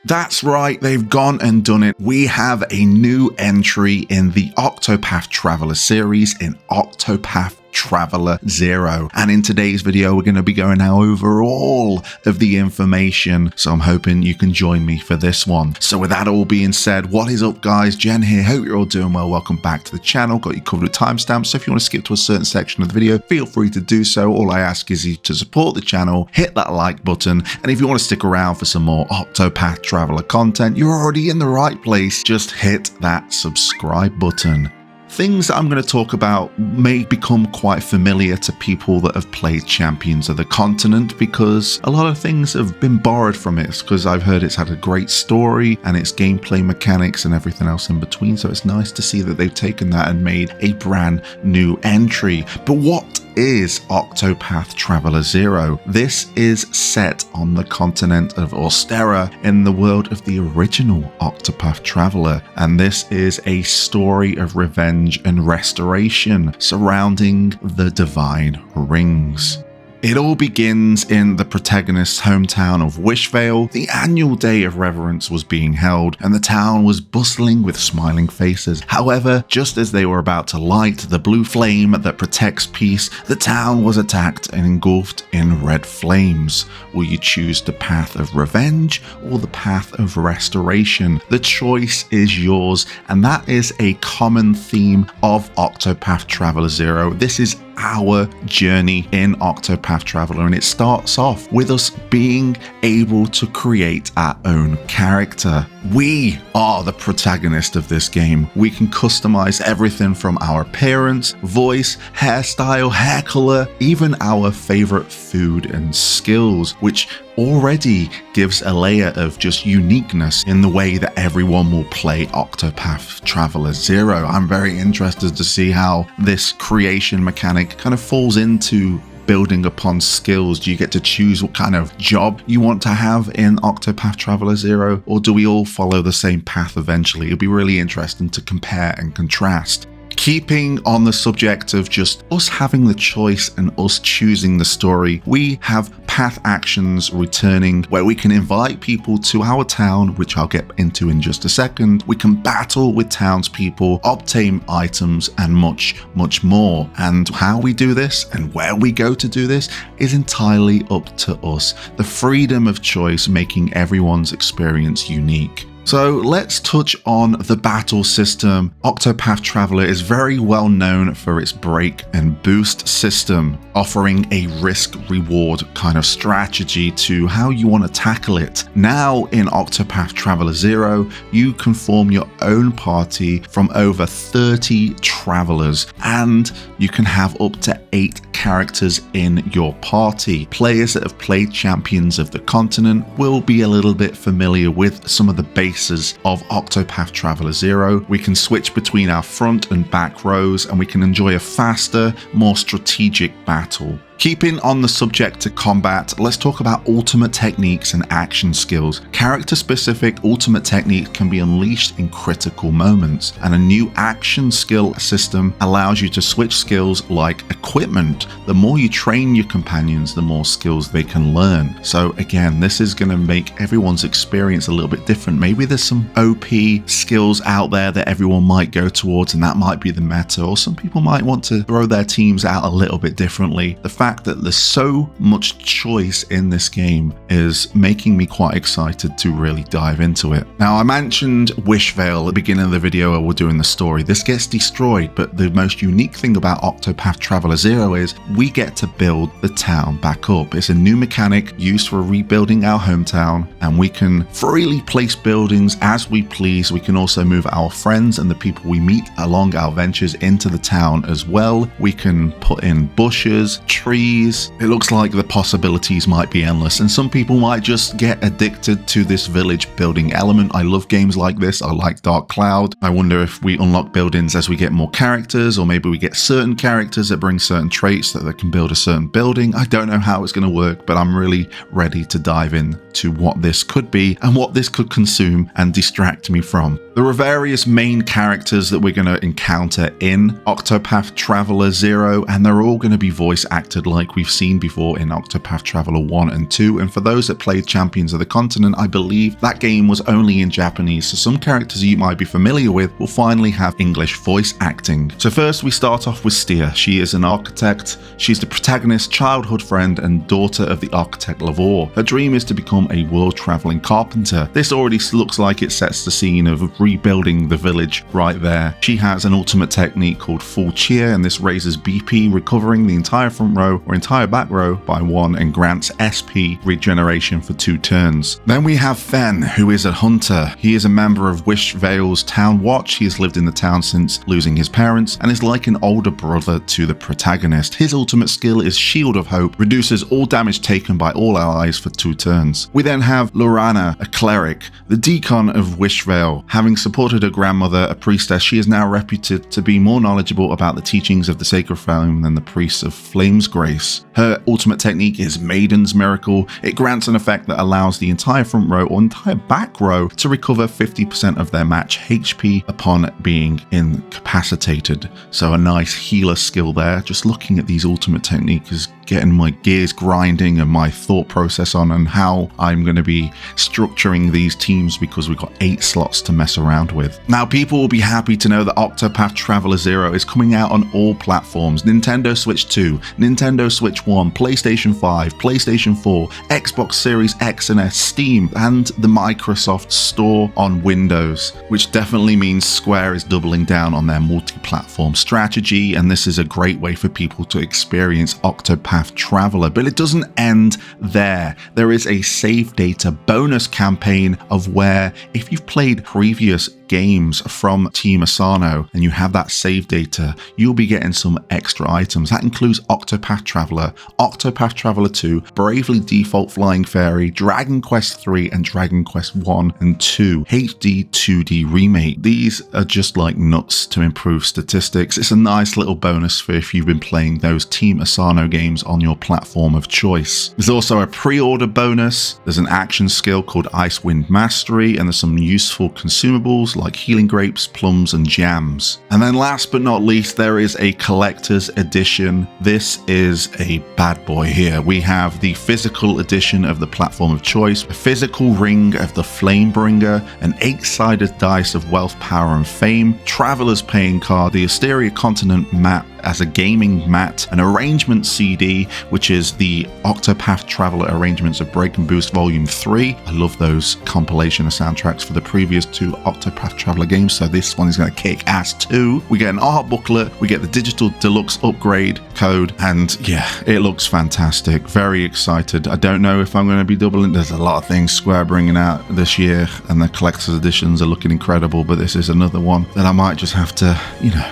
That's right, they've gone and done it. We have a new entry in the Octopath Traveler series in Octopath Traveler 0. And in today's video, we're going to be going over all of the information. So I'm hoping you can join me for this one. So with that all being said, what is up guys? Jen here. Hope you're all doing well. Welcome back to the channel. Got you covered with timestamps. So if you want to skip to a certain section of the video, feel free to do so. All I ask is you to support the channel, hit that like button. And if you want to stick around for some more Octopath Traveler content, you're already in the right place. Just hit that subscribe button. Things that I'm going to talk about may become quite familiar to people that have played Champions of the Continent because a lot of things have been borrowed from it because I've heard it's had a great story and its gameplay mechanics and everything else in between. So it's nice to see that they've taken that and made a brand new entry. But what is Octopath Traveler 0? This is set on the continent of Austera in the world of the original Octopath Traveler, and this is a story of revenge and restoration surrounding the Divine Rings. It all begins in the protagonist's hometown of Wishvale. The annual Day of Reverence was being held and the town was bustling with smiling faces. However, just as they were about to light the blue flame that protects peace, the town was attacked and engulfed in red flames. Will you choose the path of revenge or the path of restoration? The choice is yours, and that is a common theme of Octopath Traveler 0. This is our journey in Octopath Traveler, and it starts off with us being able to create our own character. We are the protagonist of this game. We can customize everything from our appearance, voice, hairstyle, hair color, even our favorite food and skills, which already gives a layer of just uniqueness in the way that everyone will play Octopath Traveler 0. I'm very interested to see how this creation mechanic kind of falls into building upon skills. Do you get to choose what kind of job you want to have in Octopath Traveler 0, or do we all follow the same path eventually? It'll be really interesting to compare and contrast. Keeping on the subject of just us having the choice and us choosing the story, we have path actions returning where we can invite people to our town, which I'll get into in just a second. We can battle with townspeople, obtain items, and much, much more. And how we do this and where we go to do this is entirely up to us. The freedom of choice making everyone's experience unique. So let's touch on the battle system. Octopath Traveler is very well known for its break and boost system, offering a risk-reward kind of strategy to how you want to tackle it. Now in Octopath Traveler 0, you can form your own party from over 30 travelers, and you can have up to 8 characters in your party. Players that have played Champions of the Continent will be a little bit familiar with some of the bases of Octopath Traveler 0. We can switch between our front and back rows, and we can enjoy a faster, more strategic battle. Keeping on the subject of combat, let's talk about ultimate techniques and action skills. Character-specific ultimate techniques can be unleashed in critical moments, and a new action skill system allows you to switch skills like equipment. The more you train your companions, the more skills they can learn. So again, this is going to make everyone's experience a little bit different. Maybe there's some OP skills out there that everyone might go towards, and that might be the meta, or some people might want to throw their teams out a little bit differently. The fact that there's so much choice in this game is making me quite excited to really dive into it. Now, I mentioned Wishvale at the beginning of the video while we're doing the story. This gets destroyed, but the most unique thing about Octopath Traveler 0 is we get to build the town back up. It's a new mechanic used for rebuilding our hometown, and we can freely place buildings as we please. We can also move our friends and the people we meet along our ventures into the town as well. We can put in bushes, trees. It looks like the possibilities might be endless, and some people might just get addicted to this village building element. I love games like this. I like Dark Cloud. I wonder if we unlock buildings as we get more characters, or maybe we get certain characters that bring certain traits that they can build a certain building. I don't know how it's going to work, but I'm really ready to dive in to what this could be and what this could consume and distract me from. There are various main characters that we're going to encounter in Octopath Traveler 0, and they're all going to be voice acted remastered like we've seen before in Octopath Traveler 1 and 2, and for those that played Champions of the Continent, I believe that game was only in Japanese, so some characters you might be familiar with will finally have English voice acting. So first we start off with Steer. She is an architect. She's the protagonist's childhood friend and daughter of the architect Lavore. Her dream is to become a world-traveling carpenter. This already looks like it sets the scene of rebuilding the village right there. She has an ultimate technique called Full Cheer, and this raises BP, recovering the entire front row or entire back row by 1 and grants SP regeneration for 2 turns. Then we have Fen, who is a hunter. He is a member of Wishvale's Town Watch. He has lived in the town since losing his parents and is like an older brother to the protagonist. His ultimate skill is Shield of Hope, reduces all damage taken by all allies for 2 turns. We then have Lorana, a cleric, the deacon of Wishvale. Having supported her grandmother, a priestess, she is now reputed to be more knowledgeable about the teachings of the Sacred Flame than the priests of Flame's Grace. Her ultimate technique is Maiden's Miracle. It grants an effect that allows the entire front row or entire back row to recover 50% of their match HP upon being incapacitated. So a nice healer skill there. Just looking at these ultimate techniques is getting my gears grinding and my thought process on and how I'm going to be structuring these teams, because we've got 8 slots to mess around with. Now, people will be happy to know that Octopath Traveler 0 is coming out on all platforms: Nintendo Switch 2, Nintendo Switch 1, PlayStation 5, PlayStation 4, Xbox Series X and S, Steam, and the Microsoft Store on Windows, which definitely means Square is doubling down on their multi-platform strategy, and this is a great way for people to experience Octopath Traveler. But it doesn't end there. There is a save data bonus campaign of where, if you've played previous games from Team Asano and you have that save data, you'll be getting some extra items. That includes Octopath Traveler, Octopath Traveler 2, Bravely Default Flying Fairy, Dragon Quest III, and Dragon Quest 1 and 2 HD 2D remake. These are just like nuts to improve statistics. It's a nice little bonus for if you've been playing those Team Asano games on your platform of choice. There's also a pre-order bonus. There's an action skill called Ice Wind Mastery, and there's some useful consumables like healing grapes, plums, and jams. And then last but not least, there is a collector's edition. This is a bad boy here. We have the physical edition of the platform of choice, a physical ring of the Flamebringer, an 8-sided dice of wealth, power, and fame, Traveler's paying card, the Asteria Continent map as a gaming mat, an arrangement CD, which is the Octopath Traveler arrangements of Break and Boost Volume 3. I love those compilation of soundtracks for the previous 2 Octopath Traveler games, so this one is going to kick ass too. We get an art booklet, we get the digital deluxe upgrade code, and yeah, it looks fantastic. Very excited. I don't know if I'm going to be doubling. There's a lot of things Square bringing out this year, and the collector's editions are looking incredible, but this is another one that I might just have to,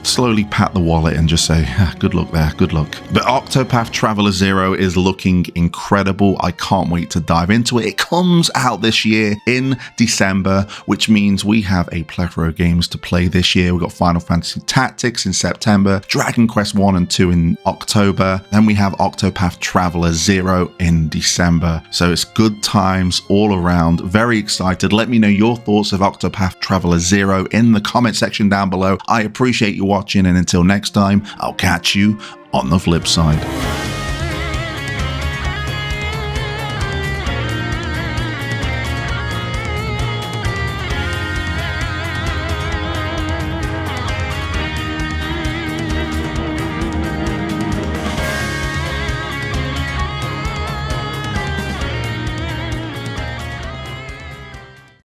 slowly pat the wallet and just say, good luck there, good luck. But Octopath Traveler 0 is looking incredible. I can't wait to dive into it. It comes out this year in December, which means we have a plethora of games to play this year. We've got Final Fantasy Tactics in September, Dragon Quest 1 and 2 in October, then we have Octopath Traveler 0 in December. So it's good times all around. Very excited. Let me know your thoughts of Octopath Traveler 0 in the comment section down below. I appreciate you watching, and until next time, I'll catch you on the flip side.